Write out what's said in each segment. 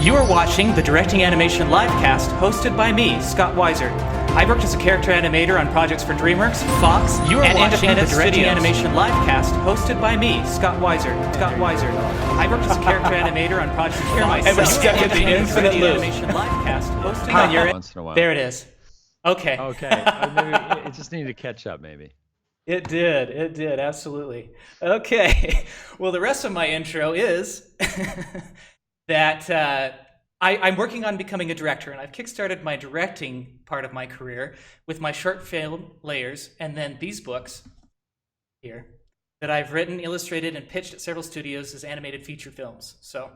You are watching the Directing Animation Livecast, hosted by me, Scott Weiser. I worked as a character animator on projects for DreamWorks, Fox, and independent Directing Animation Livecast, hosted by me, Scott Weiser. I worked as a character animator on projects for Fox, and Directing Animation Livecast, hosted by your... Once in a while. There it is. Okay. Maybe it just needed to catch up, maybe. It did, absolutely. Okay, well, the rest of my intro is that I'm working on becoming a director, and I've kickstarted my directing part of my career with my short film layers, and then these books here that I've written, illustrated, and pitched at several studios as animated feature films. So,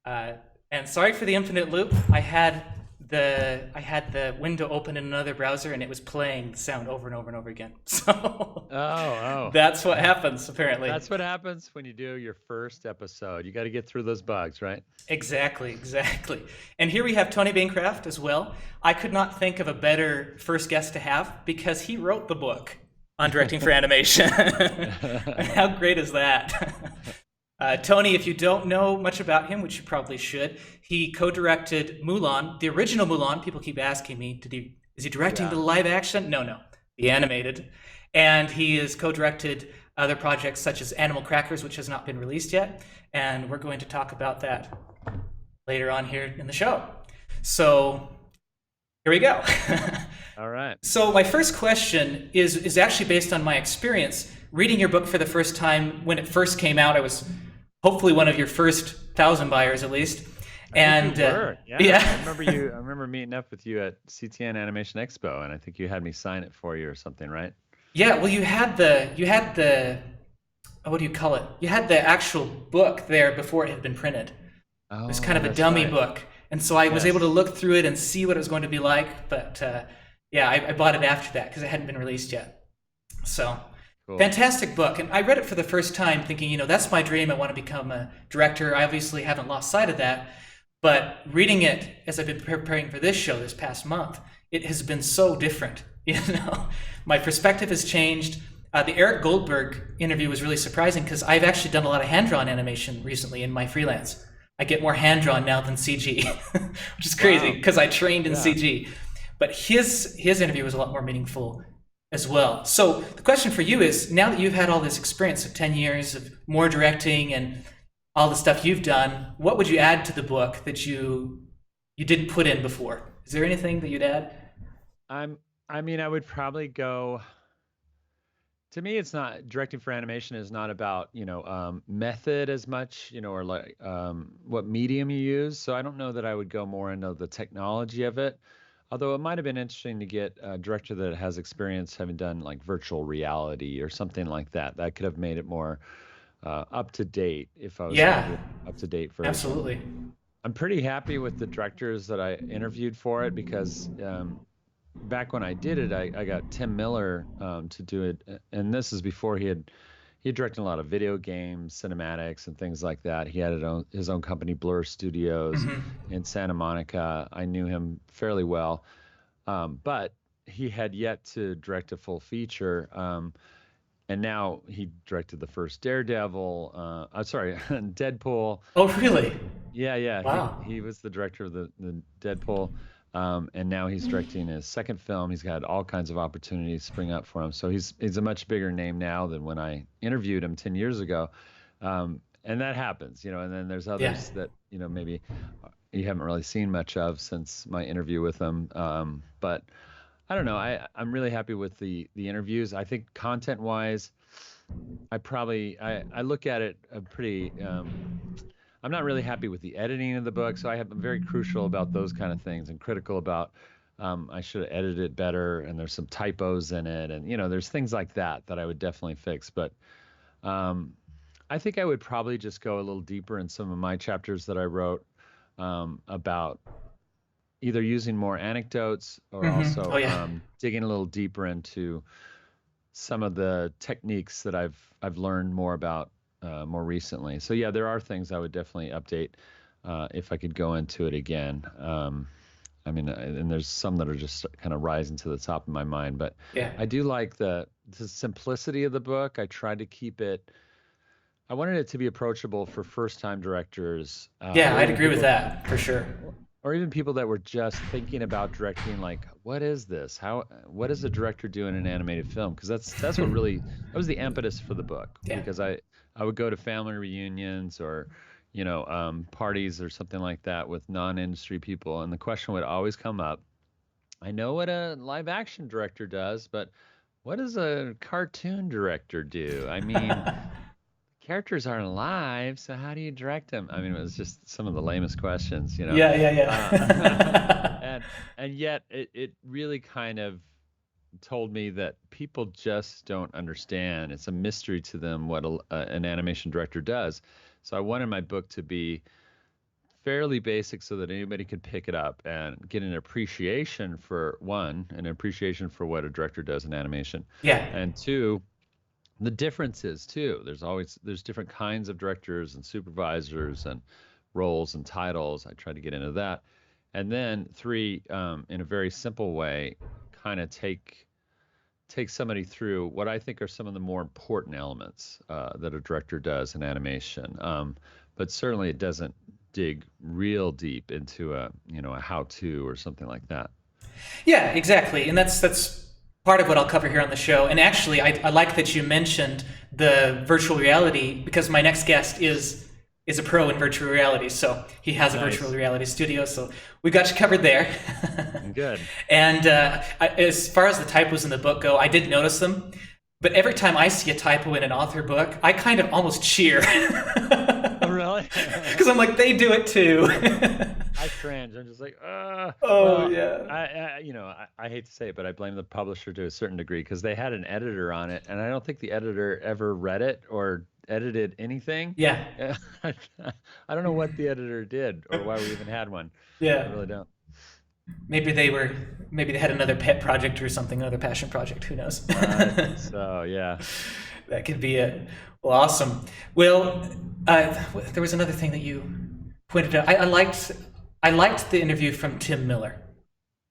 and sorry for the infinite loop. I had the window open in another browser, and it was playing the sound over and over and over again. So that's what happens, apparently. That's what happens when you do your first episode. You got to get through those bugs, right? Exactly. And here we have Tony Bancroft as well. I could not think of a better first guest to have because he wrote the book on directing for animation. How great is that? Tony, if you don't know much about him, which you probably should, he co-directed Mulan, the original Mulan. People keep asking me, is he directing the live action? No, the animated. And he has co-directed other projects such as Animal Crackers, which has not been released yet. And we're going to talk about that later on here in the show. So here we go. All right. So my first question is actually based on my experience reading your book for the first time. When it first came out, I was hopefully one of your first 1,000 buyers at least. And I remember meeting up with you at CTN Animation Expo, and I think you had me sign it for you or something, right? Yeah, well, you had the what do you call it? You had the actual book there before it had been printed. It was kind of a dummy book, and so I was able to look through it and see what it was going to be like. But I bought it after that because it hadn't been released yet. So. Cool. Fantastic book. And I read it for the first time thinking, that's my dream. I want to become a director. I obviously haven't lost sight of that. But reading it as I've been preparing for this show this past month, it has been so different. My perspective has changed. The Eric Goldberg interview was really surprising because I've actually done a lot of hand-drawn animation recently in my freelance. I get more hand-drawn now than CG, which is crazy because I trained in CG. But his interview was a lot more meaningful as well. So the question for you is, now that you've had all this experience of 10 years of more directing and all the stuff you've done, what would you add to the book that you didn't put in before? Is there anything that you'd add? I would probably go, to me, it's not, directing for animation is not about, method as much, or like what medium you use. So I don't know that I would go more into the technology of it. Although it might have been interesting to get a director that has experience having done like virtual reality or something like that. That could have made it more up to date if I was up to date version. Absolutely. I'm pretty happy with the directors that I interviewed for it because back when I did it, I got Tim Miller to do it, and this is before he had directed a lot of video games, cinematics, and things like that. He had his own company, Blur Studios, in Santa Monica. I knew him fairly well, but he had yet to direct a full feature. And now he directed the first Daredevil. Deadpool. Oh, really? Yeah. Wow. He was the director of the Deadpool. And now he's directing his second film. He's got all kinds of opportunities spring up for him. So he's a much bigger name now than when I interviewed him 10 years ago. And that happens, and then there's others that, maybe you haven't really seen much of since my interview with him. But I don't know. I'm really happy with the interviews. I think content-wise, I look at it pretty... I'm not really happy with the editing of the book, so I'm very crucial about those kind of things and critical about I should have edited it better, and there's some typos in it, and there's things like that I would definitely fix. But I think I would probably just go a little deeper in some of my chapters that I wrote about either using more anecdotes or also digging a little deeper into some of the techniques that I've learned more about more recently. So there are things I would definitely update if I could go into it again. And there's some that are just kind of rising to the top of my mind, but I do like the simplicity of the book. I tried to keep it I wanted it to be approachable for first-time directors, Yeah, or I'd even agree with people, that for sure. or even people that were just thinking about directing. Like, what is this? What does a director do in an animated film? Because that's what really that was the impetus for the book. Yeah. Because I would go to family reunions or parties or something like that with non-industry people, and the question would always come up. I know what a live action director does, but what does a cartoon director do? I mean, characters aren't alive, so how do you direct them? I mean, it was just some of the lamest questions, you know. Yeah, yeah, Uh, yeah. and yet it really kind of told me that people just don't understand. It's a mystery to them what an animation director does. So I wanted my book to be fairly basic so that anybody could pick it up and get an appreciation for one, an appreciation for what a director does in animation, Yeah. and two, the differences too. There's different kinds of directors and supervisors and roles and titles. I tried to get into that, and then three, in a very simple way, kind of take somebody through what I think are some of the more important elements that a director does in animation. But certainly it doesn't dig real deep into a how-to or something like that. Yeah, exactly. And that's part of what I'll cover here on the show. And actually, I like that you mentioned the virtual reality because my next guest is a pro in virtual reality. So he has a Nice. virtual reality studio. So we got you covered there. Good. And as far as the typos in the book go, I did notice them. But every time I see a typo in an author book, I kind of almost cheer. Oh, really? Because I'm like, they do it too. I cringe. I'm just like, Oh, well, yeah. I hate to say it, but I blame the publisher to a certain degree because they had an editor on it, and I don't think the editor ever read it or edited anything. Yeah. I don't know what the editor did or why we even had one. I Yeah. really don't. Maybe they had another pet project or something, another passion project. Who knows? I think so. Yeah. That could be it. Well, awesome. Well, there was another thing that you pointed out. I liked the interview from Tim Miller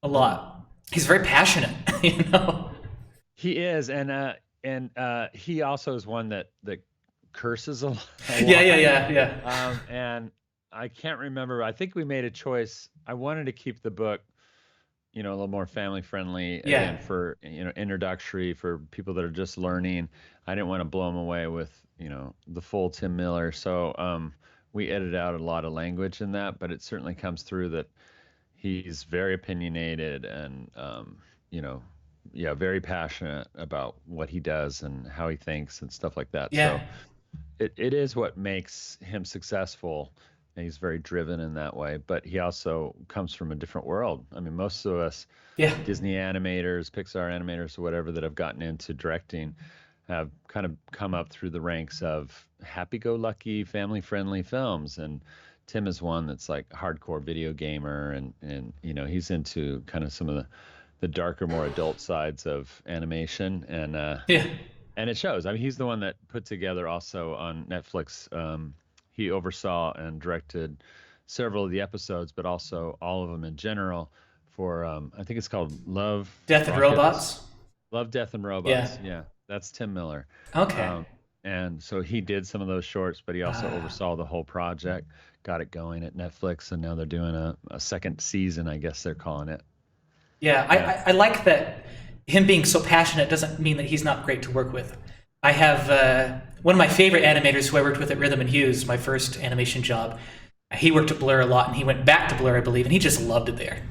a lot. He's very passionate, you know. He is, and he also is one that curses a lot. Yeah. And I can't remember. I think we made a choice. I wanted to keep the book, a little more family friendly, Yeah. again, for introductory for people that are just learning. I didn't want to blow them away with the full Tim Miller. So we edited out a lot of language in that, but it certainly comes through that he's very opinionated and yeah, very passionate about what he does and how he thinks and stuff like that. Yeah. So it is what makes him successful. And he's very driven in that way, but he also comes from a different world. I mean, most of us Yeah. Disney animators, Pixar animators, or whatever that have gotten into directing have kind of come up through the ranks of happy-go-lucky, family-friendly films. And Tim is one that's like hardcore video gamer, and he's into kind of some of the darker, more adult sides of animation, Yeah. and it shows. I mean, he's the one that put together also on Netflix. He oversaw and directed several of the episodes, but also all of them in general for I think it's called Love, Death and Rockets, Robots. Love, Death and Yeah. Robots. Yeah, that's Tim Miller. Okay. And so he did some of those shorts, but he also oversaw the whole project, got it going at Netflix, and now they're doing a second season, I guess they're calling it. Yeah. Yeah. I like that him being so passionate doesn't mean that he's not great to work with. I have one of my favorite animators who I worked with at Rhythm and Hues, my first animation job. He worked at Blur a lot, and he went back to Blur, I believe, and he just loved it there.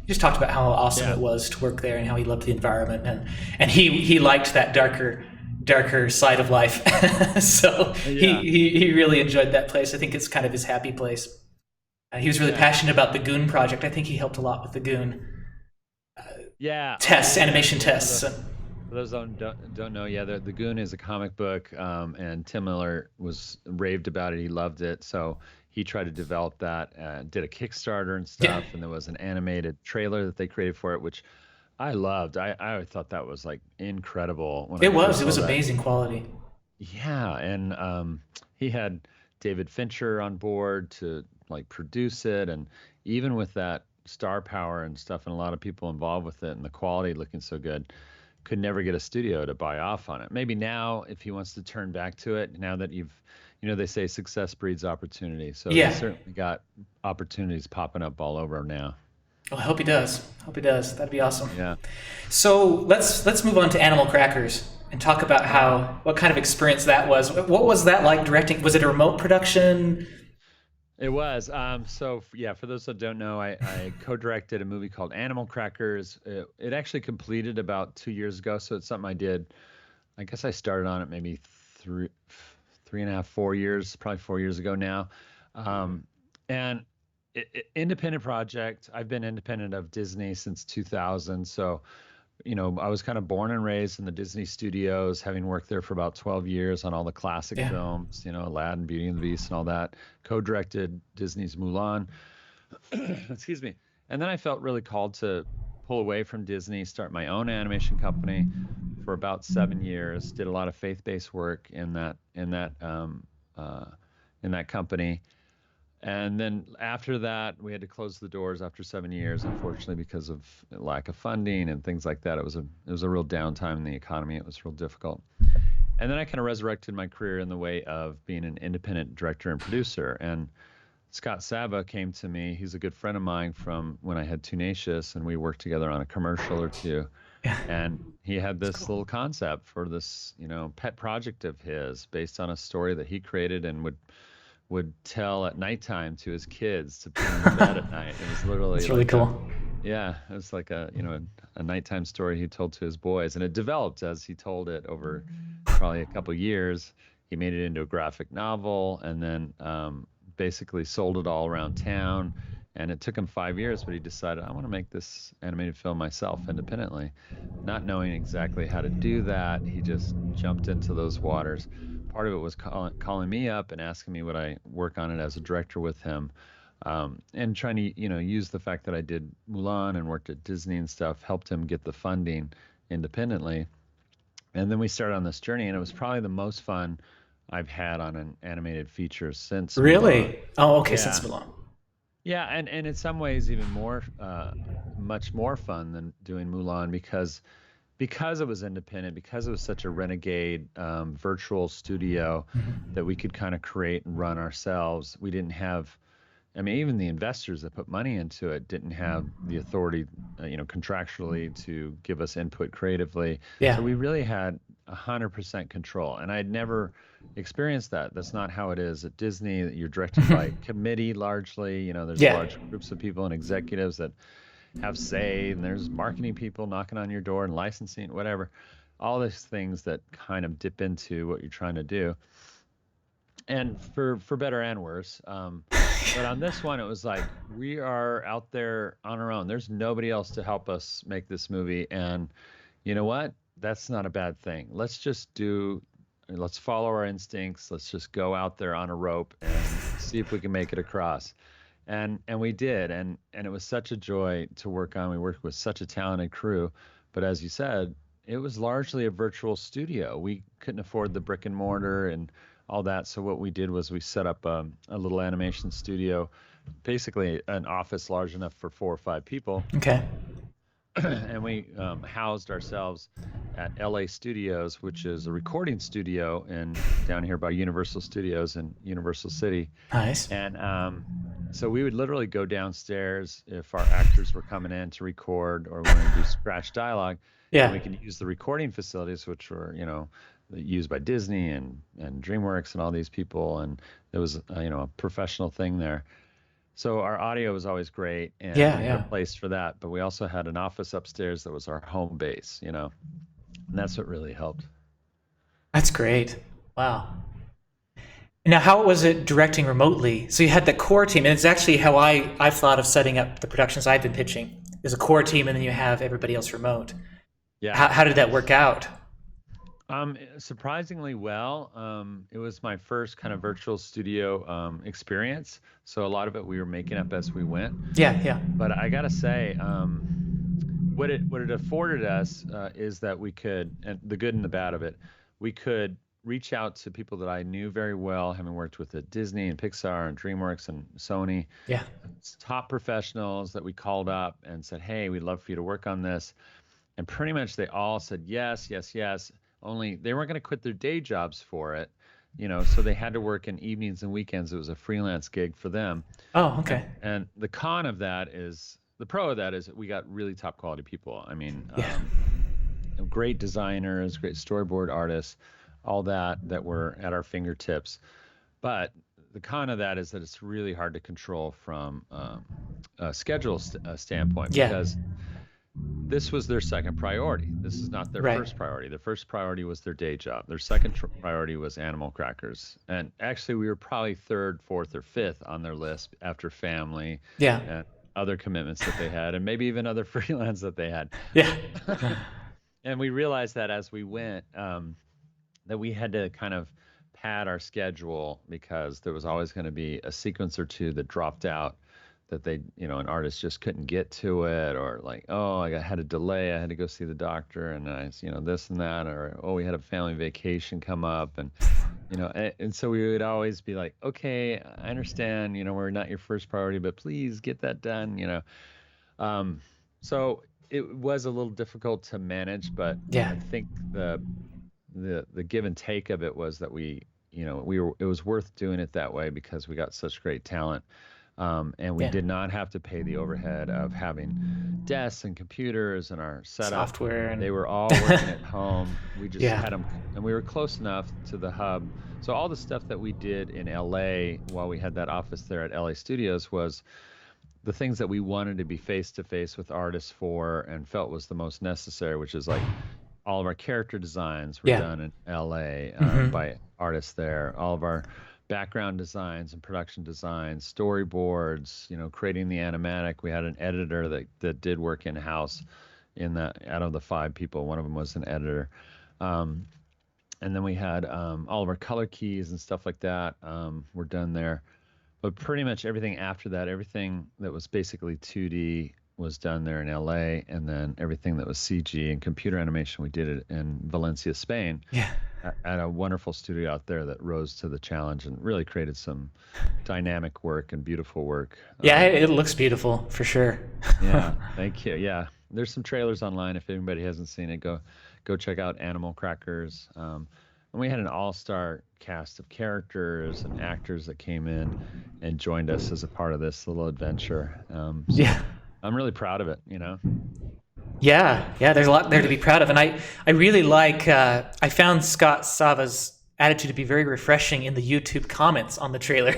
He just talked about how awesome Yeah. it was to work there and how he loved the environment, and he liked that darker side of life. So Yeah. he really enjoyed that place. I think it's kind of his happy place. He was really passionate about the Goon project. I think he helped a lot with the Goon Yeah. tests, animation For tests. those don't know, yeah, the Goon is a comic book, and Tim Miller was raved about it. He loved it, so he tried to develop that, did a Kickstarter and stuff, and there was an animated trailer that they created for it, which I loved. I thought that was like incredible when I It first was saw that. amazing quality. Yeah, and he had David Fincher on board to like produce it, and even with that star power and stuff, and a lot of people involved with it, and the quality looking so good, could never get a studio to buy off on it. Maybe now, if he wants to turn back to it, now that they say success breeds opportunity. So Yeah. he's certainly got opportunities popping up all over now. Well, I hope he does. Hope he does. That'd be awesome. Yeah. So let's move on to Animal Crackers and talk about what kind of experience that was. What was that like directing? Was it a remote production? It was. For those that don't know, I co-directed a movie called Animal Crackers. It actually completed about 2 years ago, so it's something I did. I guess I started on it maybe three and a half, 4 years, probably 4 years ago now. And independent project. I've been independent of Disney since 2000, so I was kind of born and raised in the Disney studios, having worked there for about 12 years on all the classic films, Aladdin, Beauty and the Beast and all that. Co-directed Disney's Mulan. Excuse me. And then I felt really called to pull away from Disney, start my own animation company for about 7 years. Did a lot of faith-based work in that company. And then after that, we had to close the doors after 7 years, unfortunately, because of lack of funding and things like that. It was a real downtime in the economy. It was real difficult. And then I kind of resurrected my career in the way of being an independent director and producer. And Scott Sava came to me. He's a good friend of mine from when I had Tunacious, and we worked together on a commercial or two. Yeah. And he had this little concept for this, pet project of his based on a story that he created and would tell at nighttime to his kids to put them to bed at night. It was literally it's really cool. It was like a nighttime story he told to his boys, and it developed as he told it over probably a couple years. He made it into a graphic novel, and then basically sold it all around town. And it took him 5 years, but he decided, I want to make this animated film myself independently. Not knowing exactly how to do that, he just jumped into those waters. Part of it was calling me up and asking me would I work on it as a director with him, and trying to use the fact that I did Mulan and worked at Disney and stuff, helped him get the funding independently. And then we started on this journey, and it was probably the most fun I've had on an animated feature since Really? Mulan. Oh, okay, Yeah. since Mulan. Yeah, and in some ways even more, much more fun than doing Mulan because it was independent, because it was such a renegade virtual studio that we could kind of create and run ourselves. We didn't have, even the investors that put money into it didn't have the authority, contractually to give us input creatively. Yeah. So we really had 100% control, and I'd never experienced that. That's not how it is at Disney. You're directed by committee largely. There's large groups of people and executives that have say, and there's marketing people knocking on your door and licensing, whatever, all these things that kind of dip into what you're trying to do, and for better and worse. But on this one, it was like, we are out there on our own. There's nobody else to help us make this movie. And you know what? That's not a bad thing. Let's follow our instincts. Let's just go out there on a rope and see if we can make it across. And we did. And it was such a joy to work on. We worked with such a talented crew. But as you said, it was largely a virtual studio. We couldn't afford the brick and mortar and all that. So what we did was we set up a little animation studio, basically an office large enough for 4 or 5 people. Okay. And we housed ourselves at LA Studios, which is a recording studio down here by Universal Studios in Universal City. Nice. And so we would literally go downstairs if our actors were coming in to record or wanted to do scratch dialogue. Yeah. And we could use the recording facilities, which were, used by Disney and DreamWorks and all these people. And it was, a professional thing there. So our audio was always great, and we had a place for that. But we also had an office upstairs that was our home base, and that's what really helped. That's great. Wow. Now, how was it directing remotely? So you had the core team, and it's actually how I've thought of setting up the productions I've been pitching. There's a core team, and then you have everybody else remote. Yeah. How did that work out? Surprisingly well. It was my first kind of virtual studio experience, so a lot of it we were making up as we went. Yeah. But I gotta say, what it afforded us is that we could, and the good and the bad of it, we could reach out to people that I knew very well, having worked with at Disney and Pixar and DreamWorks and Sony. Yeah. Top professionals that we called up and said, hey, we'd love for you to work on this. And pretty much they all said yes. Only they weren't going to quit their day jobs for it. so they had to work in evenings and weekends. It was a freelance gig for them. Oh, okay. And the con of that is, the pro of that is we got really top quality people. I mean, Yeah. great designers, great storyboard artists, all that were at our fingertips. But the con of that is that it's really hard to control from a schedule standpoint, Yeah. because this was their second priority. This is not their Right. first priority. Their first priority was their day job. Their second priority was Animal Crackers. And actually, we were probably third, fourth, or fifth on their list after family Yeah. and other commitments that they had, and maybe even other freelance that they had. Yeah. And we realized that as we went, that we had to kind of pad our schedule, because there was always going to be a sequence or two that dropped out, that they, an artist just couldn't get to it, or like, oh, I had a delay, I had to go see the doctor, and this and that, or, oh, we had a family vacation come up, and and so we would always be like, okay, I understand, we're not your first priority, but please get that done. So it was a little difficult to manage, but Yeah. I think the give and take of it was that it was worth doing it that way, because we got such great talent. And we did not have to pay the overhead of having desks and computers and our setup. Software. And... They were all working at home. We just Yeah. had them, and we were close enough to the hub. So all the stuff that we did in LA while we had that office there at LA Studios was the things that we wanted to be face-to-face with artists for and felt was the most necessary, which is like all of our character designs were done in LA by artists there. All of our background designs and production designs, storyboards, creating the animatic. We had an editor that did work in-house out of the 5 people. One of them was an editor. And then we had all of our color keys and stuff like that were done there. But pretty much everything after that, everything that was basically 2D was done there in LA, and then everything that was CG and computer animation, we did it in Valencia, Spain. Yeah. At a wonderful studio out there that rose to the challenge and really created some dynamic work and beautiful work. Yeah, it looks beautiful for sure. Yeah, thank you. Yeah, there's some trailers online. If anybody hasn't seen it, go check out Animal Crackers. And we had an all-star cast of characters and actors that came in and joined us as a part of this little adventure. Yeah. I'm really proud of it, Yeah, there's a lot there to be proud of. And I really like, I found Scott Sava's attitude to be very refreshing in the YouTube comments on the trailer.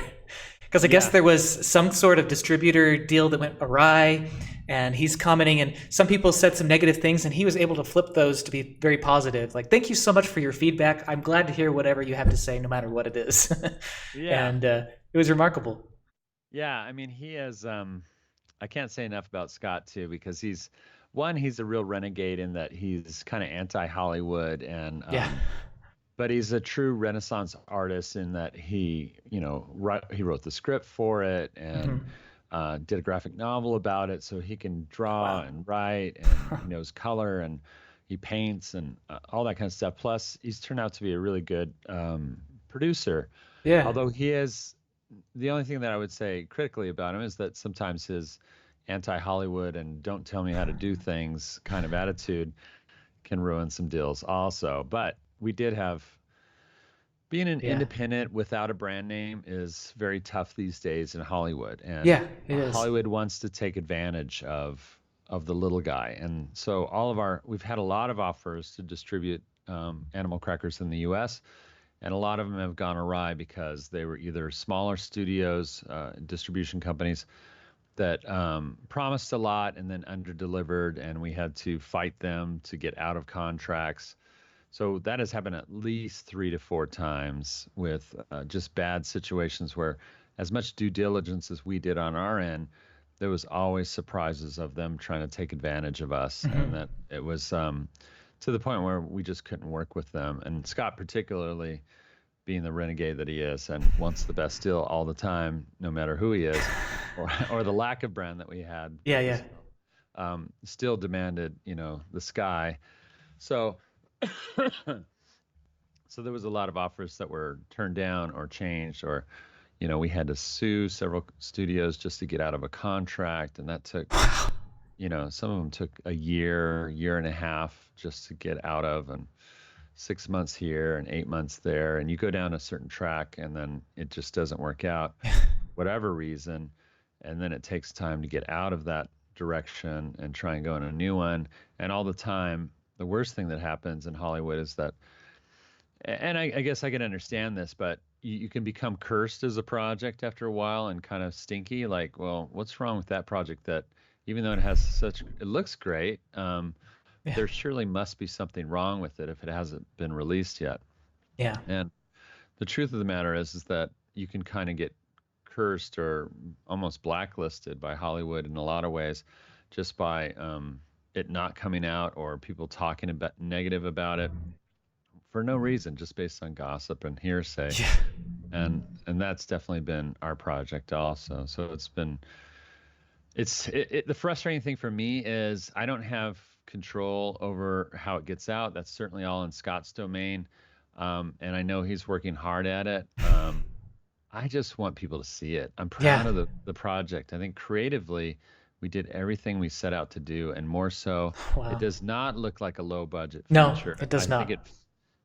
Because I guess there was some sort of distributor deal that went awry, and he's commenting, and some people said some negative things, and he was able to flip those to be very positive. Like, thank you so much for your feedback. I'm glad to hear whatever you have to say, no matter what it is. Yeah. And it was remarkable. Yeah, I mean, he is, I can't say enough about Scott, too, because he's a real renegade in that he's kind of anti-Hollywood, and but he's a true Renaissance artist in that he wrote the script for it and did a graphic novel about it, so he can draw and write, and he knows color, and he paints and all that kind of stuff. Plus, he's turned out to be a really good producer. Yeah. Although the only thing that I would say critically about him is that sometimes his anti-Hollywood and don't tell me how to do things kind of attitude can ruin some deals also. But we did have, being an independent without a brand name is very tough these days in Hollywood. And it is. Hollywood wants to take advantage of the little guy. And so we've had a lot of offers to distribute Animal Crackers in the US, and a lot of them have gone awry because they were either smaller studios, distribution companies that promised a lot and then underdelivered, and we had to fight them to get out of contracts. So that has happened at least 3 to 4 times with just bad situations where, as much due diligence as we did on our end, there was always surprises of them trying to take advantage of us, and that it was to the point where we just couldn't work with them. And Scott, particularly, being the renegade that he is and wants the best deal all the time, no matter who he is, or the lack of brand that we had. Still demanded, the sky. So there was a lot of offers that were turned down or changed, or, we had to sue several studios just to get out of a contract. And that took, some of them took a year and a half just to get out of. And 6 months here and 8 months there, and you go down a certain track and then it just doesn't work out, whatever reason, and then it takes time to get out of that direction and try and go in a new one. And all the time, the worst thing that happens in Hollywood is that, and I guess I can understand this, but you can become cursed as a project after a while and kind of stinky. Like, well, what's wrong with that project that even though it looks great, there surely must be something wrong with it if it hasn't been released yet. Yeah. And the truth of the matter is that you can kind of get cursed or almost blacklisted by Hollywood in a lot of ways just by it not coming out or people talking about negative about it for no reason, just based on gossip and hearsay. Yeah. And that's definitely been our project also. So the frustrating thing for me is I don't have control over how it gets out. That's certainly all in Scott's domain. And I know he's working hard at it. I just want people to see it. I'm proud of the project. I think creatively, we did everything we set out to do, and more so. Wow. It does not look like a low budget No, feature. it does not. I think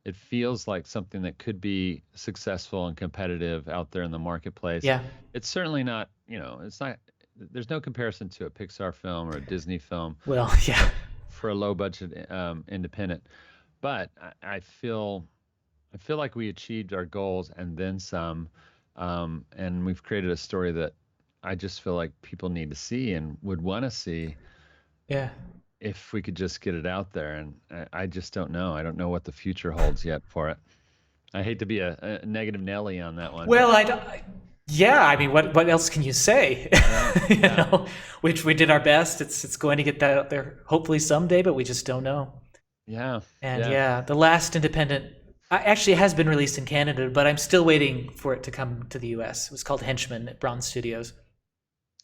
it feels like something that could be successful and competitive out there in the marketplace. Yeah. It's certainly not, it's not, there's no comparison to a Pixar film or a Disney film. Well, yeah. For a low budget independent. But I feel like we achieved our goals and then some. And we've created a story that I just feel like people need to see and would want to see. Yeah. If we could just get it out there. And I just don't know. I don't know what the future holds yet for it. I hate to be a negative Nelly on that one. Well, I mean, what else can you say? You know, we did our best. It's going to get that out there hopefully someday, but we just don't know. Yeah. And the last independent actually has been released in Canada, but I'm still waiting for it to come to the US. It was called Henchman at Braun Studios.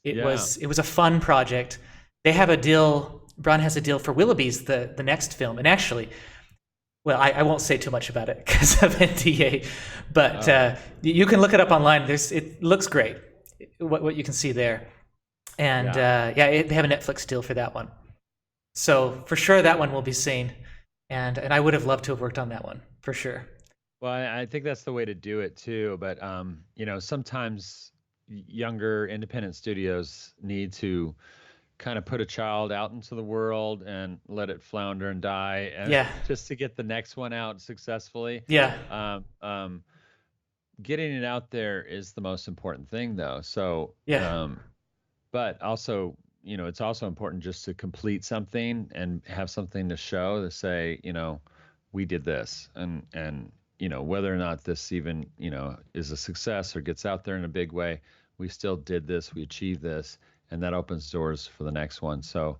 It was a fun project. They have a deal. Braun has a deal for Willoughby's, the next film, and actually, well, I won't say too much about it because of NDA, but you can look it up online. It looks great, what you can see there, and they have a Netflix deal for that one. So for sure, that one will be seen, and I would have loved to have worked on that one for sure. Well, I think that's the way to do it too. But sometimes younger independent studios need to kind of put a child out into the world and let it flounder and die, and just to get the next one out successfully. Yeah. Getting it out there is the most important thing, though. So, but also, it's also important just to complete something and have something to show to say, we did this, and whether or not this even, is a success or gets out there in a big way, we still did this, we achieved this. And that opens doors for the next one. So,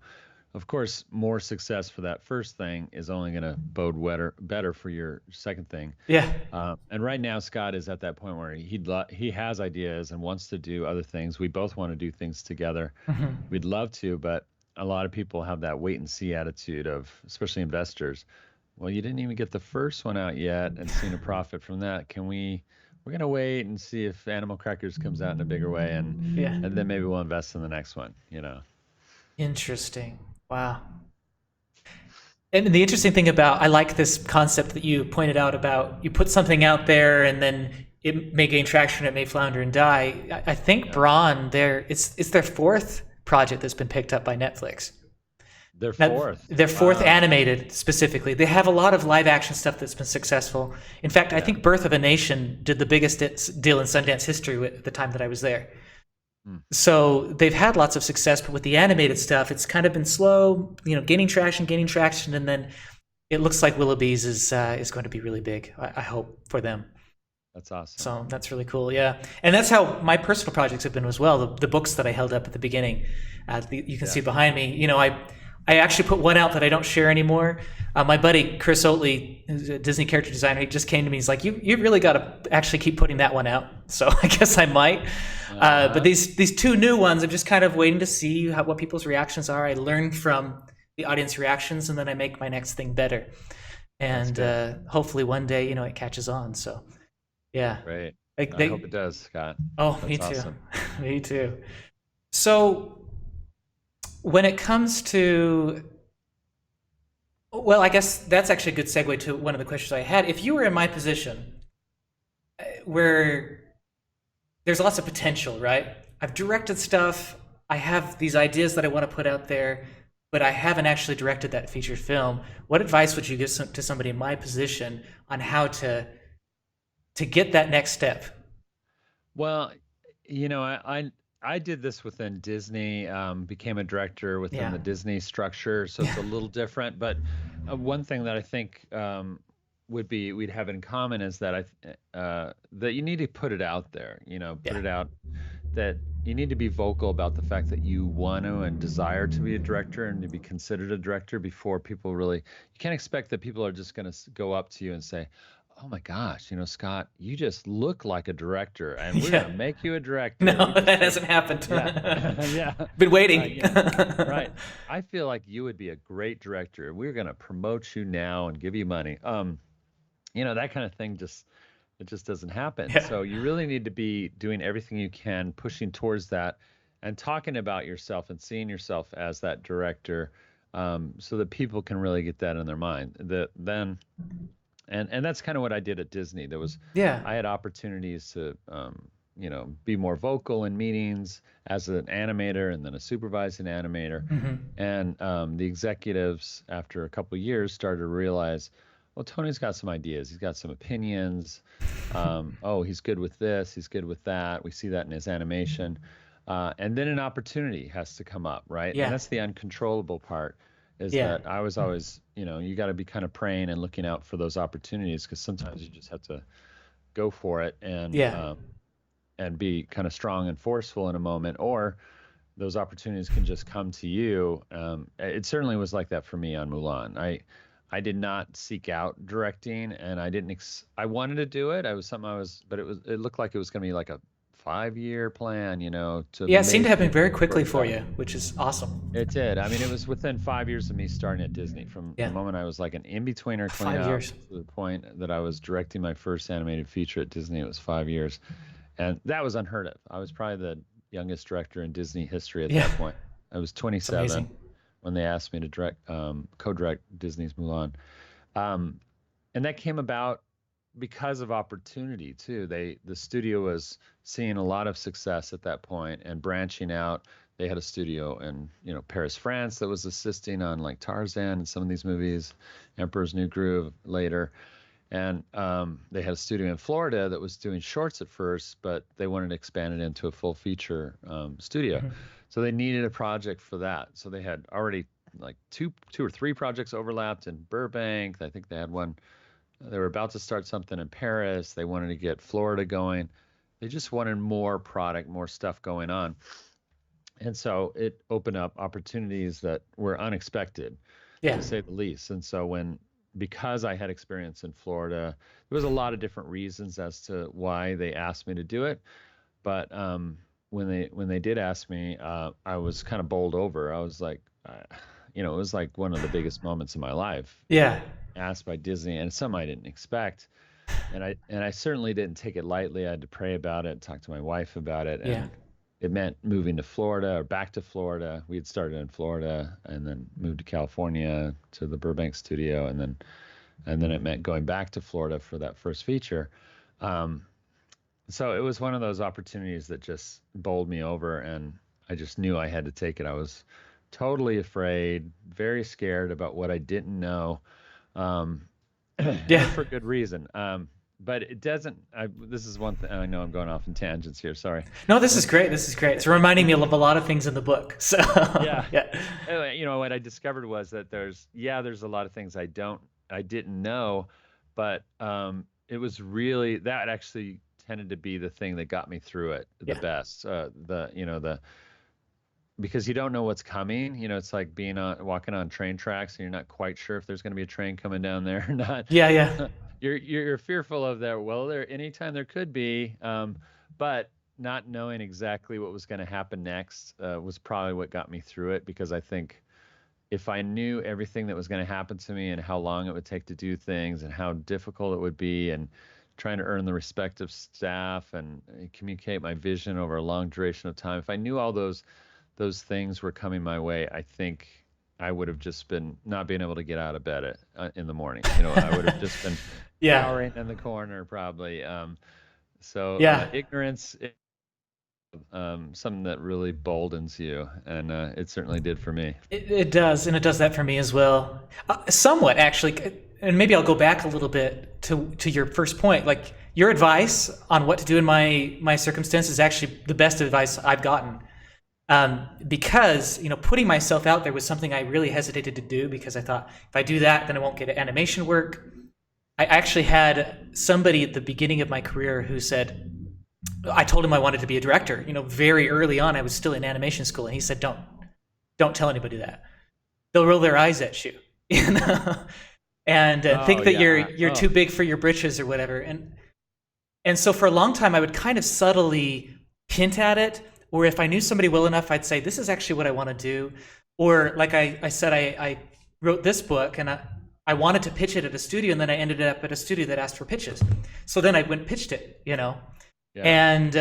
of course, more success for that first thing is only going to bode better for your second thing. Yeah. And right now, Scott is at that point where he has ideas and wants to do other things. We both want to do things together. Mm-hmm. We'd love to, but a lot of people have that wait and see attitude of, especially investors. Well, you didn't even get the first one out yet and seen a profit from that. We're going to wait and see if Animal Crackers comes out in a bigger way, and then maybe we'll invest in the next one, Interesting. Wow. And the interesting thing I like this concept that you pointed out about you put something out there and then it may gain traction, it may flounder and die. I think Braun, it's their fourth project that's been picked up by Netflix. Their fourth animated specifically. They have a lot of live action stuff that's been successful. In fact, I think Birth of a Nation did the biggest deal in Sundance history at the time that I was there. So they've had lots of success, but with the animated stuff, it's kind of been slow, gaining traction, and then it looks like Willoughby's is going to be really big. I hope for them. That's awesome. So that's really cool, yeah. And that's how my personal projects have been as well. The books that I held up at the beginning, you can see behind me. I actually put one out that I don't share anymore. My buddy Chris Oatley, who's a Disney character designer, he just came to me. He's like, "You really got to actually keep putting that one out." So I guess I might. But these two new ones, I'm just kind of waiting to see what people's reactions are. I learn from the audience reactions, and then I make my next thing better. And hopefully one day, it catches on. So, yeah. Great. I hope it does, Scott. Oh, me too. Awesome. Me too. So, when it comes to Well, I guess that's actually a good segue to one of the questions I had. If you were in my position, where there's lots of potential, right? I've directed stuff. I have these ideas that I want to put out there, but I haven't actually directed that feature film. What advice would you give to somebody in my position on how to get that next step? Well, I did this within Disney, became a director within Yeah. the Disney structure, so it's a little different. But one thing that I think we'd have in common is that that you need to put it out there. Put Yeah. it out that you need to be vocal about the fact that you want to and desire to be a director and to be considered a director before people really. You can't expect that people are just going to go up to you and say, "Oh my gosh, Scott, you just look like a director, and we're Yeah. gonna make you a director." No, that hasn't happened. Yeah, yeah, Been waiting. right. I feel like you would be a great director. We're gonna promote you now and give you money. That kind of thing it just doesn't happen. Yeah. So you really need to be doing everything you can, pushing towards that, and talking about yourself and seeing yourself as that director, so that people can really get that in their mind. And that's kind of what I did at Disney. Yeah. I had opportunities to, be more vocal in meetings as an animator and then a supervising animator. Mm-hmm. And the executives, after a couple of years, started to realize, well, Tony's got some ideas. He's got some opinions. Oh, he's good with this. He's good with that. We see that in his animation. And then an opportunity has to come up, right? Yeah. And that's the uncontrollable part. Is Yeah. that I was always, you got to be kind of praying and looking out for those opportunities, because sometimes you just have to go for it Yeah. and be kind of strong and forceful in a moment, or those opportunities can just come to you. It certainly was like that for me on Mulan. I did not seek out directing, and I didn't. I wanted to do it. But it looked like it was going to be like a 5-year plan, to Yeah, it seemed to maybe happen very quickly work for out. you, which is awesome. It did. I mean, it was within 5 years of me starting at Disney. From the Yeah. moment I was like an in-betweener coming 5 years. up to the point that I was directing my first animated feature at Disney, it was 5 years. And that was unheard of. I was probably the youngest director in Disney history at Yeah. that point. I was It's 27 amazing. when they asked me to co-direct Disney's Mulan. Um, and that came about because of opportunity too. The studio was seeing a lot of success at that point and branching out. They had a studio in Paris, France, that was assisting on like Tarzan and some of these movies, Emperor's New Groove later, and they had a studio in Florida that was doing shorts at first, but they wanted to expand it into a full feature studio. Mm-hmm. So they needed a project for that. So they had already like two or three projects overlapped in Burbank. I think they had one. They were about to start something in Paris. They wanted to get Florida going. They just wanted more product, more stuff going on. And so it opened up opportunities that were unexpected, Yeah. to say the least. And so because I had experience in Florida, there was a lot of different reasons as to why they asked me to do it. But when they did ask me, I was kind of bowled over. I was like, it was like one of the biggest moments in my life. Yeah. Asked by Disney, and some I didn't expect. And I certainly didn't take it lightly. I had to pray about it, talk to my wife about it, Yeah. and it meant moving to Florida or back to Florida. We had started in Florida and then moved to California to the Burbank studio, and then it meant going back to Florida for that first feature. So it was one of those opportunities that just bowled me over, and I just knew I had to take it. I was totally afraid, very scared about what I didn't know, Yeah. for good reason. But it doesn't. This is one thing. I know I'm going off in tangents here. Sorry. No, this is great. This is great. It's reminding me of a lot of things in the book. So Yeah. yeah. Anyway, what I discovered was that there's a lot of things I didn't know, but it was really that actually tended to be the thing that got me through it the Yeah. best. Because you don't know what's coming. It's like walking on train tracks, and you're not quite sure if there's going to be a train coming down there or not. Yeah. Yeah. You're fearful of that. Well, anytime there could be, but not knowing exactly what was going to happen next was probably what got me through it. Because I think if I knew everything that was going to happen to me and how long it would take to do things and how difficult it would be, and trying to earn the respect of staff and communicate my vision over a long duration of time, if I knew all those things were coming my way, I think I would have just been not being able to get out of bed in the morning. I would have just been Yeah. cowering in the corner probably. Yeah. Ignorance is something that really boldens you, and it certainly did for me. It does, and it does that for me as well. Somewhat, actually. And maybe I'll go back a little bit to your first point. Like, your advice on what to do in my circumstance is actually the best advice I've gotten. Because, putting myself out there was something I really hesitated to do, because I thought, if I do that, then I won't get animation work. I actually had somebody at the beginning of my career who said, I told him I wanted to be a director. Very early on, I was still in animation school, and he said, don't tell anybody that. They'll roll their eyes at you, and think that you're too big for your britches or whatever. And so for a long time, I would kind of subtly hint at it, or if I knew somebody well enough, I'd say, this is actually what I want to do. Or like I said, I wrote this book, and I wanted to pitch it at a studio, and then I ended up at a studio that asked for pitches. So then I went and pitched it, Yeah. And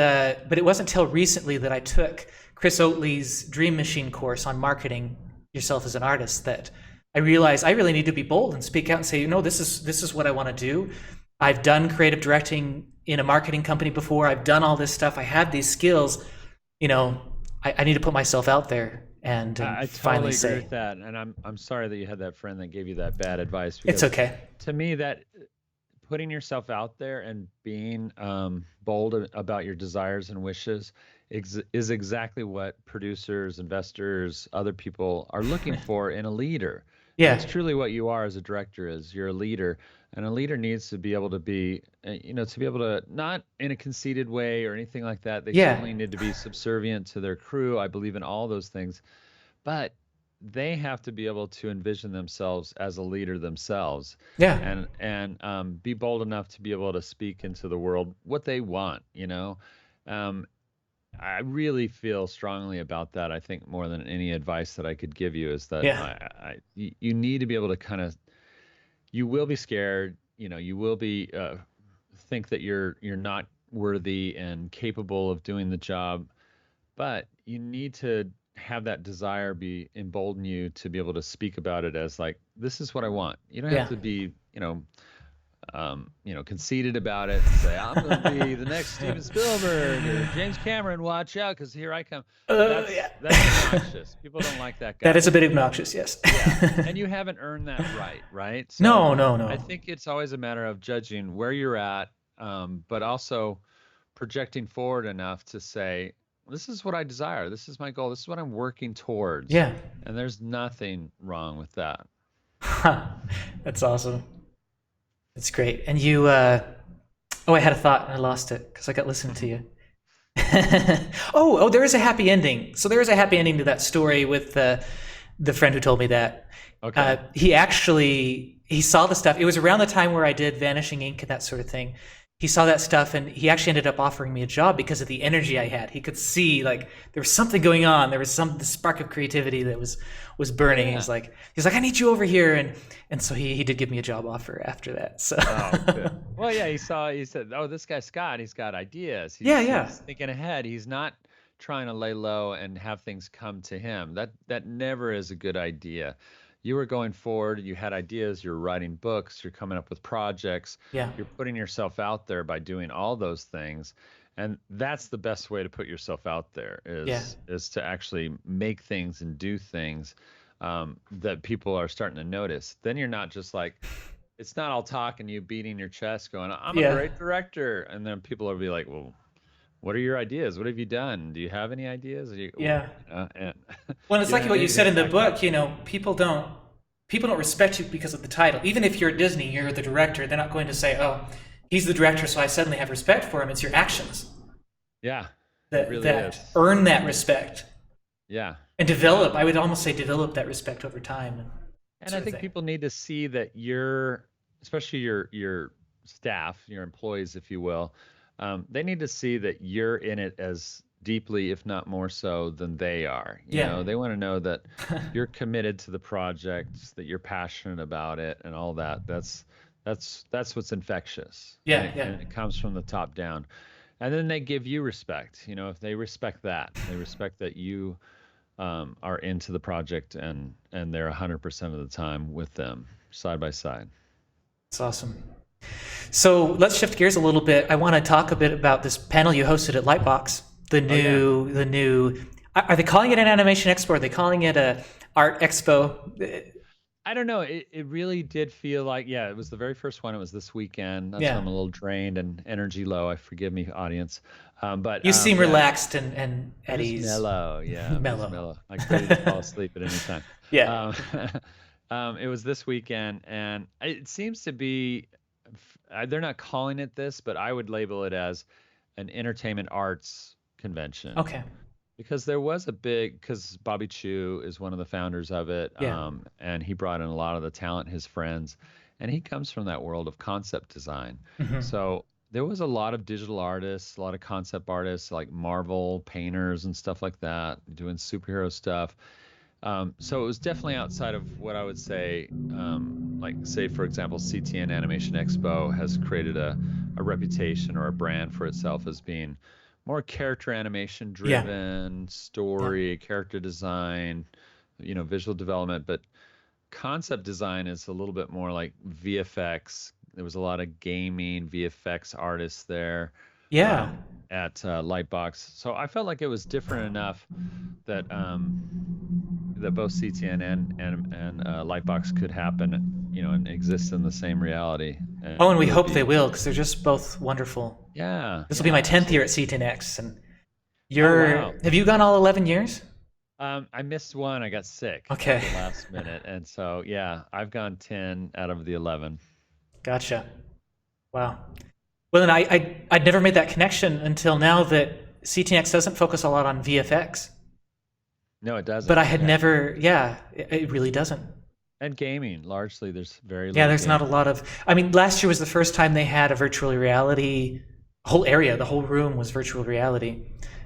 but it wasn't until recently that I took Chris Oatley's Dream Machine course on marketing yourself as an artist that I realized I really need to be bold and speak out and say, this is what I want to do. I've done creative directing in a marketing company before. I've done all this stuff. I have these skills. I need to put myself out there and I finally totally agree say with that. And I'm sorry that you had that friend that gave you that bad advice. Because it's okay. To me, that putting yourself out there and being bold about your desires and wishes is exactly what producers, investors, other people are looking for in a leader. Yeah. That's truly what you are as a director. You're a leader, and a leader needs to be able to be, to be able to, not in a conceited way or anything like that. They certainly need to be subservient to their crew. I believe in all those things, but they have to be able to envision themselves as a leader themselves. Yeah. And be bold enough to be able to speak into the world what they want. I really feel strongly about that. I think more than any advice that I could give you is that you need to be able to kind of, you will be scared, you will be think that you're not worthy and capable of doing the job, but you need to have that desire embolden you to be able to speak about it as like, this is what I want. You don't have to be, conceited about it and say, I'm going to be the next Steven Spielberg or James Cameron, watch out, because here I come. That's obnoxious. People don't like that guy. That is a bit obnoxious, yes. Yeah. And you haven't earned that right? So No. I think it's always a matter of judging where you're at, but also projecting forward enough to say, this is what I desire. This is my goal. This is what I'm working towards. Yeah. And there's nothing wrong with that. That's awesome. That's great. And you, I had a thought and I lost it because I got listening to you. There is a happy ending. So there is a happy ending to that story with the friend who told me that. Okay. He saw the stuff. It was around the time where I did Vanishing Ink and that sort of thing. He saw that stuff, and he actually ended up offering me a job because of the energy I had. He could see like there was something going on. There was the spark of creativity that was burning. Yeah. He's like, I need you over here, and so he did give me a job offer after that. So. Well, yeah, he said, oh, this guy Scott, he's got ideas. He's thinking ahead. He's not trying to lay low and have things come to him. That never is a good idea. You were going forward, you had ideas, you're writing books, you're coming up with projects, you're putting yourself out there by doing all those things. And that's the best way to put yourself out there is to actually make things and do things that people are starting to notice. Then you're not just like, it's not all talk and you beating your chest going, I'm a great director. And then people will be like, well, what are your ideas? What have you done? Do you have any ideas? Well, it's like what you said in the book, people don't respect you because of the title. Even if you're at Disney, you're the director, they're not going to say, oh, he's the director, so I suddenly have respect for him. It's your actions. Yeah. That earn that respect. Yeah. And I would almost say develop that respect over time. And I think people need to see that especially your staff, your employees, if you will, they need to see that you're in it as deeply, if not more so, than they are. You know, they want to know that you're committed to the project, that you're passionate about it, and all that. That's what's infectious. And it comes from the top down. And then they give you respect. If they respect that, they respect that you are into the project, and they're 100% of the time with them side by side. It's awesome. So let's shift gears a little bit. I want to talk a bit about this panel you hosted at Lightbox. The new. Are they calling it an animation expo? Are they calling it a art expo? I don't know. It really did feel like, yeah, it was the very first one. It was this weekend. That's why I'm a little drained and energy low. Forgive me, audience. But you seem relaxed and at ease. Mellow, yeah. Mellow. Like ready to fall asleep at any time. Yeah. It was this weekend, and it seems to be, they're not calling it this, but I would label it as an entertainment arts convention. Okay. Because there was because Bobby Chiu is one of the founders of it, and he brought in a lot of the talent, his friends, and he comes from that world of concept design. Mm-hmm. So there was a lot of digital artists, a lot of concept artists, like Marvel painters and stuff like that, doing superhero stuff. So it was definitely outside of what I would say, like, say, for example, CTN Animation Expo has created a reputation or a brand for itself as being more character animation driven, story, character design, visual development. But concept design is a little bit more like VFX. There was a lot of gaming VFX artists there. Yeah. At Lightbox. So I felt like it was different enough that that both CTN and Lightbox could happen, and exist in the same reality. And we hope they will, because they're just both wonderful. Yeah. This will be my 10th year at CTNX, and have you gone all 11 years? I missed one. I got sick at the last minute, and so I've gone 10 out of the 11. Gotcha. Wow. Well, then I'd never made that connection until now that CTNX doesn't focus a lot on VFX. No, it doesn't. But I had never, it really doesn't. And gaming, largely, there's very little. Yeah, there's not a lot of, last year was the first time they had a virtual reality, whole area, the whole room was virtual reality.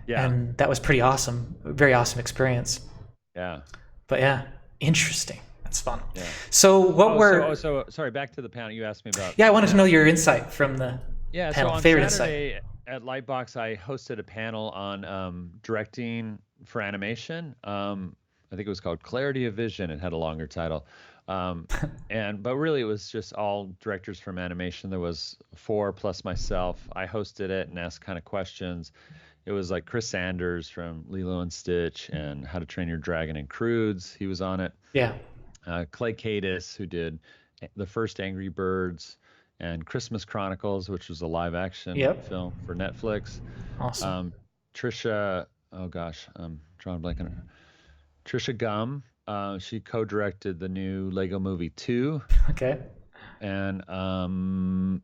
Yeah. And that was pretty awesome, very awesome experience. Yeah. But interesting. That's fun. Yeah. So So sorry, back to the panel you asked me about. Yeah, I wanted to know your insight from the panel. So on favorite Saturday insight. At Lightbox, I hosted a panel on directing for animation. I think it was called Clarity of Vision. It had a longer title. But really it was just all directors from animation. There was 4 plus myself. I hosted it and asked kind of questions. It was like Chris Sanders from Lilo and Stitch and How to Train Your Dragon and Croods. He was on it. Yeah. Clay Cadis, who did the first Angry Birds, and Christmas Chronicles, which was a live action film for Netflix. Awesome. Trisha, drawing a blank on her. Trisha Gum, she co-directed the new Lego Movie 2. Okay. And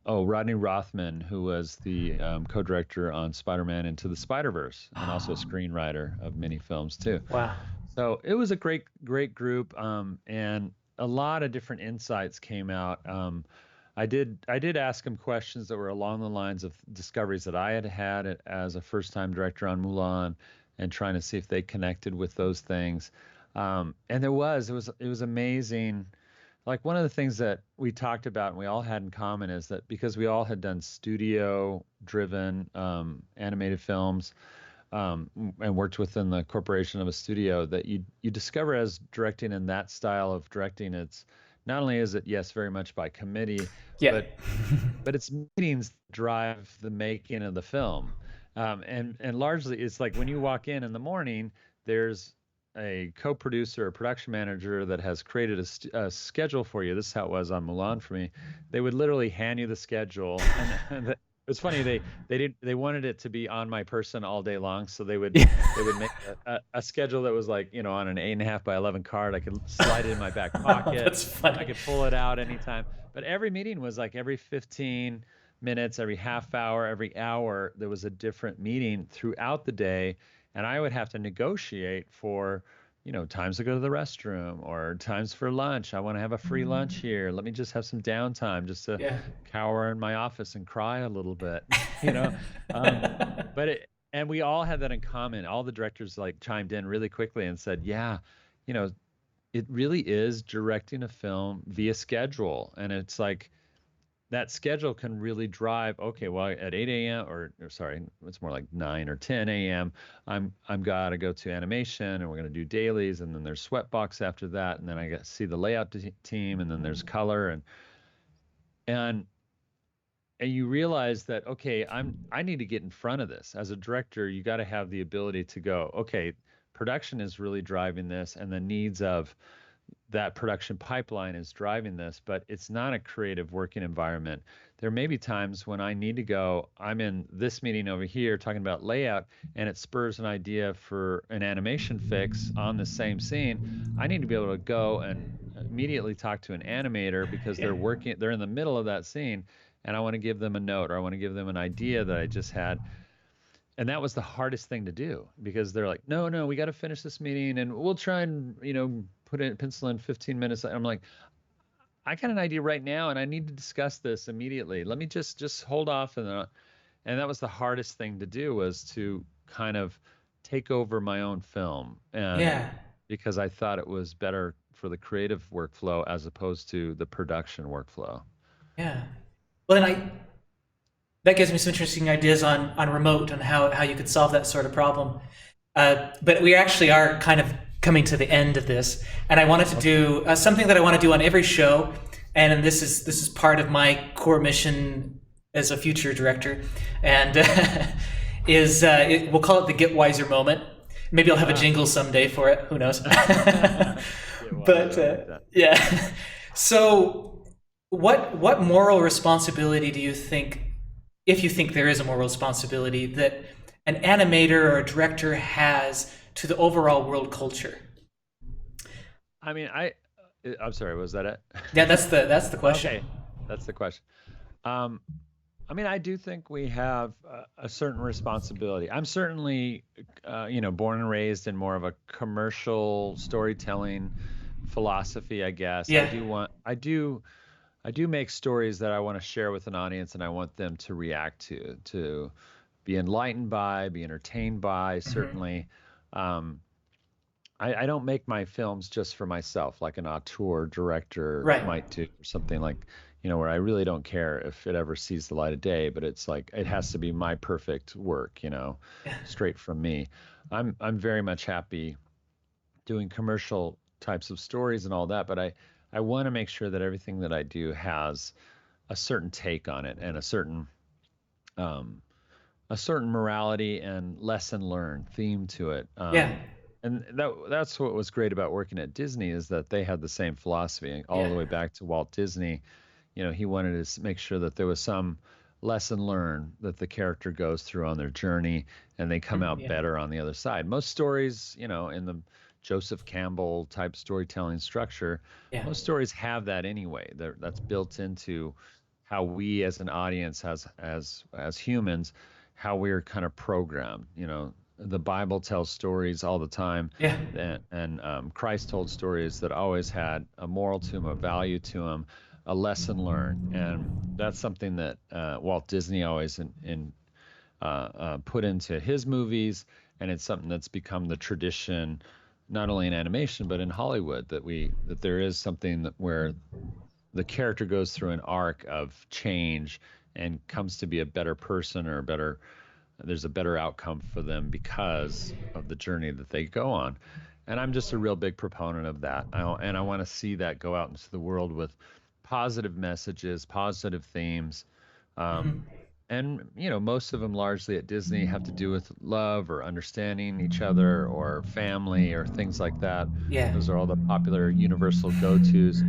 Rodney Rothman, who was the co-director on Spider-Man Into the Spider-Verse, and also a screenwriter of many films too. Wow. So it was a great group, and a lot of different insights came out. I did ask them questions that were along the lines of discoveries that I had as a first-time director on Mulan, and trying to see if they connected with those things. And it was amazing. Like, one of the things that we talked about and we all had in common is that because we all had done studio-driven animated films, and worked within the corporation of a studio, that you discover as directing in that style of directing, it's not only is it very much by committee, but it's meetings drive the making of the film, and largely it's like when you walk in the morning, there's a co-producer or production manager that has created a schedule for you. This is how it was on Mulan for me. They would literally hand you the schedule, and it's funny, they wanted it to be on my person all day long, so they would make a schedule that was like, on an 8.5 by 11 card. I could slide it in my back pocket. That's funny. I could pull it out anytime. But every meeting was like every 15 minutes, every half hour, every hour, there was a different meeting throughout the day, and I would have to negotiate for, times to go to the restroom or times for lunch. I want to have a free lunch here. Let me just have some downtime just to cower in my office and cry a little bit, and we all had that in common. All the directors chimed in really quickly and said, it really is directing a film via schedule. And it's like, that schedule can really drive, okay, well, at 8 a.m. or sorry, it's more like 9 or 10 a.m. I'm gotta go to animation, and we're gonna do dailies, and then there's Sweatbox after that, and then I got to see the layout team, and then there's color, and and you realize that, okay, I need to get in front of this. As a director, you got to have the ability to go, okay, production is really driving this, and the needs of that production pipeline is driving this, but it's not a creative working environment. There may be times when I need to go, I'm in this meeting over here talking about layout, and it spurs an idea for an animation fix on the same scene. I need to be able to go and immediately talk to an animator because Yeah. they're in the middle of that scene, and I want to give them a note, or I want to give them an idea that I just had. And that was the hardest thing to do, because they're like, no, we got to finish this meeting, and we'll try and, put in pencil in 15 minutes. I'm like, I got an idea right now, and I need to discuss this immediately. Let me just hold off. And that was the hardest thing to do, was to kind of take over my own film. And Yeah. because I thought it was better for the creative workflow as opposed to the production workflow. Yeah. Well, then that gives me some interesting ideas on remote and how you could solve that sort of problem. But we actually are kind of coming to the end of this, and I wanted to do something that I want to do on every show, and this is part of my core mission as a future director, and we'll call it the Get Wiser moment. Maybe I'll have a jingle someday for it. Who knows? But yeah. So, what moral responsibility do you think, if you think there is a moral responsibility, that an animator or a director has to the overall world culture? I mean, I'm sorry, was that it? Yeah, that's the question. Okay, that's the question. I mean, I do think we have a certain responsibility. I'm certainly, born and raised in more of a commercial storytelling philosophy, I guess. Yeah. I do make stories that I want to share with an audience, and I want them to react to be enlightened by, be entertained by, certainly. I don't make my films just for myself, like an auteur director Right. might do, or something like, where I really don't care if it ever sees the light of day, but it's like, it has to be my perfect work, straight from me. I'm very much happy doing commercial types of stories and all that, but I want to make sure that everything that I do has a certain take on it, and a certain morality and lesson learned theme to it. Yeah. And that's what was great about working at Disney, is that they had the same philosophy all the way back to Walt Disney. He wanted to make sure that there was some lesson learned that the character goes through on their journey, and they come out better on the other side. Most stories, in the Joseph Campbell type storytelling structure, most stories have that anyway. That's built into how we as an audience, as humans, how we're kind of programmed. The Bible tells stories all the time. Yeah. And Christ told stories that always had a moral to them, a value to them, a lesson learned. And that's something that Walt Disney always put into his movies. And it's something that's become the tradition, not only in animation, but in Hollywood, that there is something where the character goes through an arc of change and comes to be a better person, or there's a better outcome for them because of the journey that they go on. And I'm just a real big proponent of that. And I want to see that go out into the world with positive messages, positive themes. And, most of them largely at Disney have to do with love, or understanding each other, or family, or things like that. Yeah. Those are all the popular universal go-tos.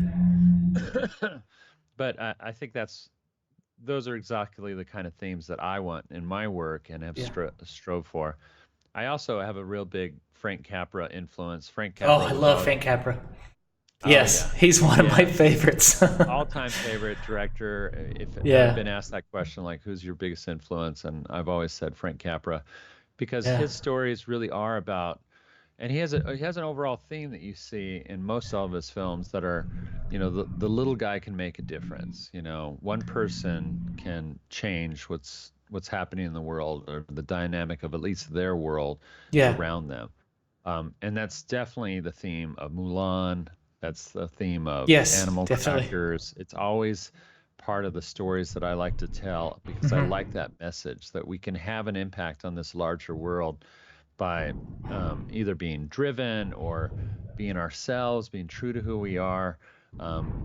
But I think those are exactly the kind of themes that I want in my work and have strove for. I also have a real big Frank Capra influence. Frank Capra. Oh, I love Frank Capra. Oh, Yes, he's one of my favorites. All-time favorite director. If I've been asked that question, like, who's your biggest influence, and I've always said Frank Capra, because his stories really are about, and he has an overall theme that you see in most all of his films that are, the little guy can make a difference. One person can change what's happening in the world, or the dynamic of at least their world around them. And that's definitely the theme of Mulan. That's the theme of Animal Crackers. It's always part of the stories that I like to tell, because I like that message that we can have an impact on this larger world by either being driven or being ourselves, being true to who we are,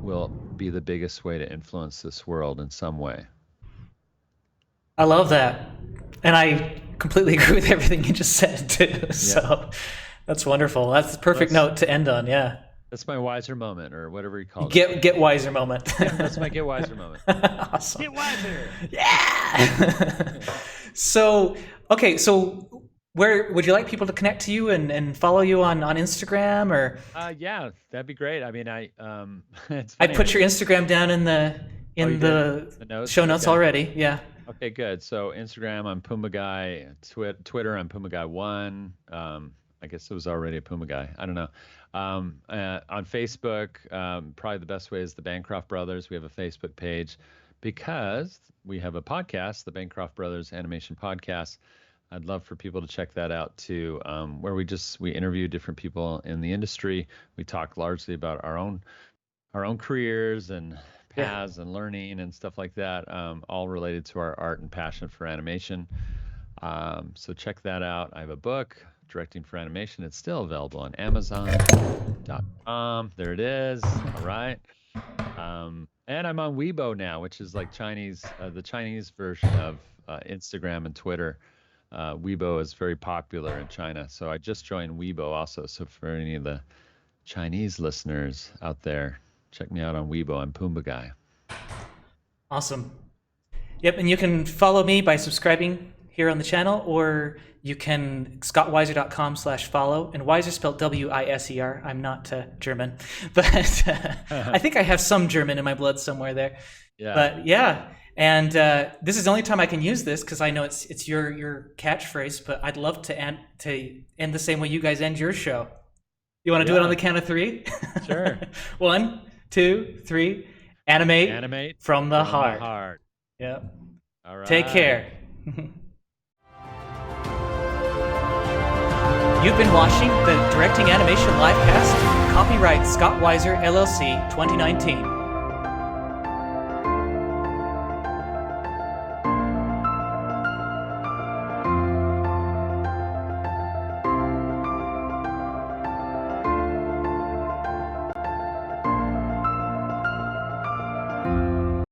will be the biggest way to influence this world in some way. I love that. And I completely agree with everything you just said, too. So that's wonderful. That's the perfect note to end on, yeah. That's my wiser moment, or whatever you call it. Get wiser moment. That's my get wiser moment. Awesome. Get wiser! Yeah! So where would you like people to connect to you and follow you on Instagram, or? Yeah, that'd be great. I mean, it's I funny. put your Instagram down in the notes? show notes already. Yeah. Okay, good. So Instagram, I'm Pumbaa Guy. Twitter, I'm Pumbaa Guy 1. I guess it was already a Pumbaa Guy. I don't know. On Facebook, probably the best way is the Bancroft Brothers. We have a Facebook page because we have a podcast, the Bancroft Brothers Animation Podcast. I'd love for people to check that out too, where we interview different people in the industry. We talk largely about our own careers and paths and learning and stuff like that, all related to our art and passion for animation. So check that out. I have a book, Directing for Animation. It's still available on Amazon.com. There it is. All right. And I'm on Weibo now, which is like the Chinese version of Instagram and Twitter. Weibo is very popular in China, so I just joined Weibo also. So for any of the Chinese listeners out there, check me out on Weibo. I'm Pumbaa Guy. Awesome. Yep, and you can follow me by subscribing here on the channel, or you can scottweiser.com/follow, and Weiser spelled W-I-S-E-R. I'm not German, but I think I have some German in my blood somewhere there. Yeah. But yeah. And this is the only time I can use this because I know it's your catchphrase, but I'd love to end the same way you guys end your show. You want to do it on the count of 3? Sure. 1, 2, 3. Animate from the heart. Yep. All right. Take care. You've been watching the Directing Animation Livecast. Copyright Scott Weiser, LLC, 2019.